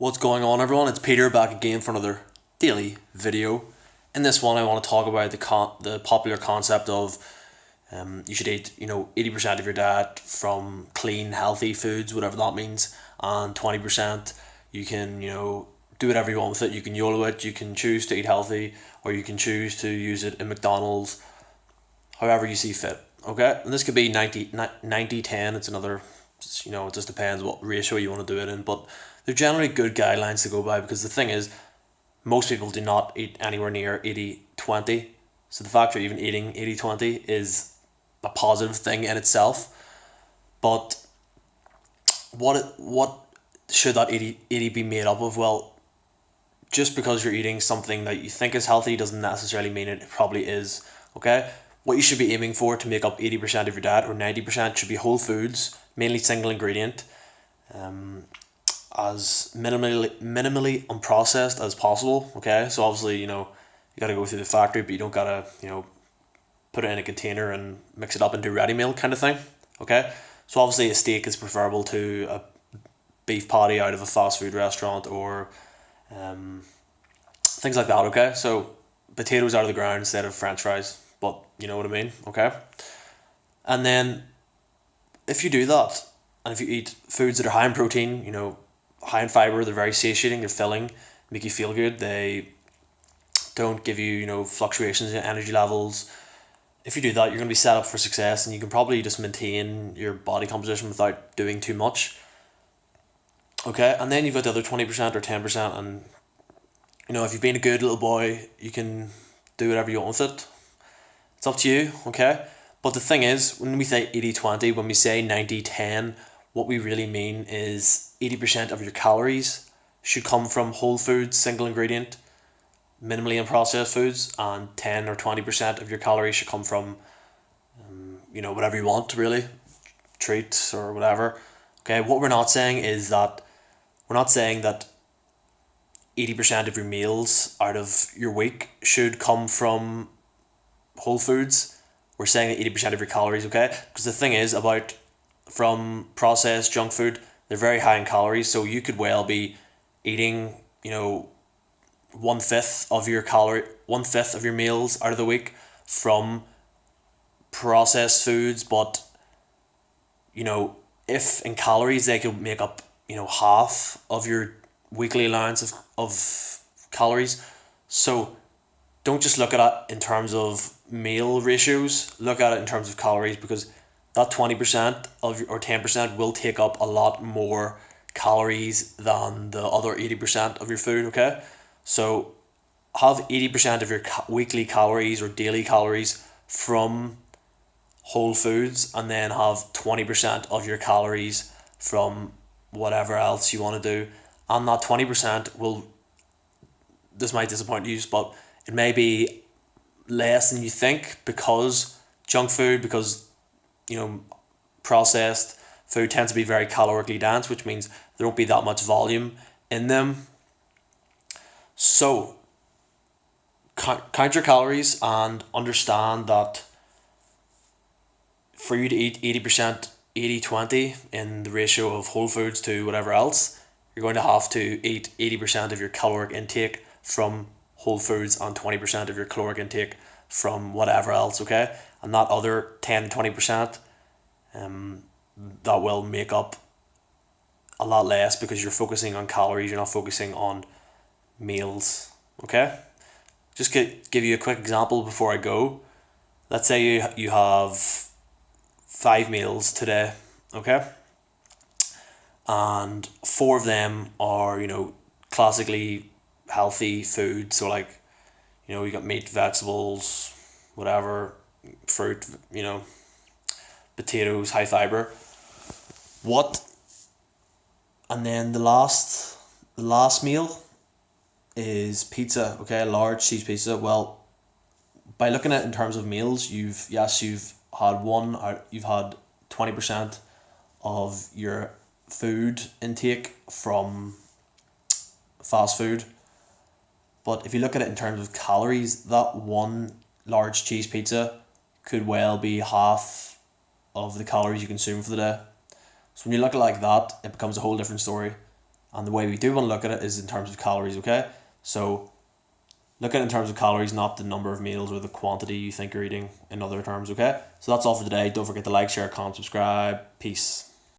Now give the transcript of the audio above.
What's going on, everyone? It's Peter back again for another daily video. In this one, I want to talk about the popular concept of you should eat 80% of your diet from clean, healthy foods, whatever that means, and 20% you can do whatever you want with it. You can YOLO it. You can choose to eat healthy, or you can choose to use it in McDonald's, however you see fit. Okay, and this could be 90/10. It's another, it just depends what ratio you want to do it in, but they're generally good guidelines to go by, because the thing is, most people do not eat anywhere near 80/20. So the fact you're even eating 80/20 is a positive thing in itself. But what should that 80 be made up of? Well, just because you're eating something that you think is healthy doesn't necessarily mean it probably is. Okay? What you should be aiming for to make up 80% of your diet, or 90%, should be whole foods, mainly single ingredient, as minimally unprocessed as possible. Okay, so obviously you got to go through the factory, but you don't gotta put it in a container and mix it up into ready meal kind of thing. Okay, so obviously a steak is preferable to a beef patty out of a fast food restaurant, or things like that. Okay, so potatoes out of the ground instead of French fries, but you know what I mean. Okay, and then if you do that, and if you eat foods that are high in protein, high in fiber, they're very satiating, they're filling, make you feel good, they don't give you fluctuations in energy levels. If you do that, you're going to be set up for success, and you can probably just maintain your body composition without doing too much. Okay, and then you've got the other 20% or 10%, and if you've been a good little boy, you can do whatever you want with it. It's up to you. Okay, but the thing is, when we say 80/20, when we say 90/10, what we really mean is 80% of your calories should come from whole foods, single ingredient, minimally unprocessed foods, and 10 or 20% of your calories should come from, whatever you want, really, treats or whatever. Okay, what we're not saying is that, we're not saying that 80% of your meals out of your week should come from whole foods. We're saying that 80% of your calories, okay? Because the thing is about, from processed junk food, they're very high in calories, so you could well be eating, 1/5 of your meals out of the week from processed foods, but if in calories they could make up, half of your weekly allowance of calories. So don't just look at it in terms of meal ratios, look at it in terms of calories, because that 20% or 10% will take up a lot more calories than the other 80% of your food. Okay, so have 80% of your weekly calories or daily calories from whole foods, and then have 20% of your calories from whatever else you want to do. And that 20% will, this might disappoint you, but it may be less than you think, because junk food, because processed food tends to be very calorically dense, which means there won't be that much volume in them. So count your calories and understand that for you to eat 80%, 80/20 in the ratio of whole foods to whatever else, you're going to have to eat 80% of your caloric intake from whole foods and 20% of your caloric intake from whatever else. Okay, and that other 10 to 20%, that will make up a lot less, because you're focusing on calories, you're not focusing on meals. Okay, just give you a quick example before I go. Let's say you have 5 meals today. Okay, and 4 of them are classically healthy food. So like, you got meat, vegetables, whatever, fruit, potatoes, high fiber. And then the last meal is pizza. Okay, a large cheese pizza. Well, by looking at it in terms of meals, you've had 20% of your food intake from fast food. But if you look at it in terms of calories, that one large cheese pizza could well be half of the calories you consume for the day. So when you look at it like that, it becomes a whole different story. And the way we do want to look at it is in terms of calories, okay? So look at it in terms of calories, not the number of meals or the quantity you think you're eating in other terms, okay? So that's all for today. Don't forget to like, share, comment, subscribe. Peace.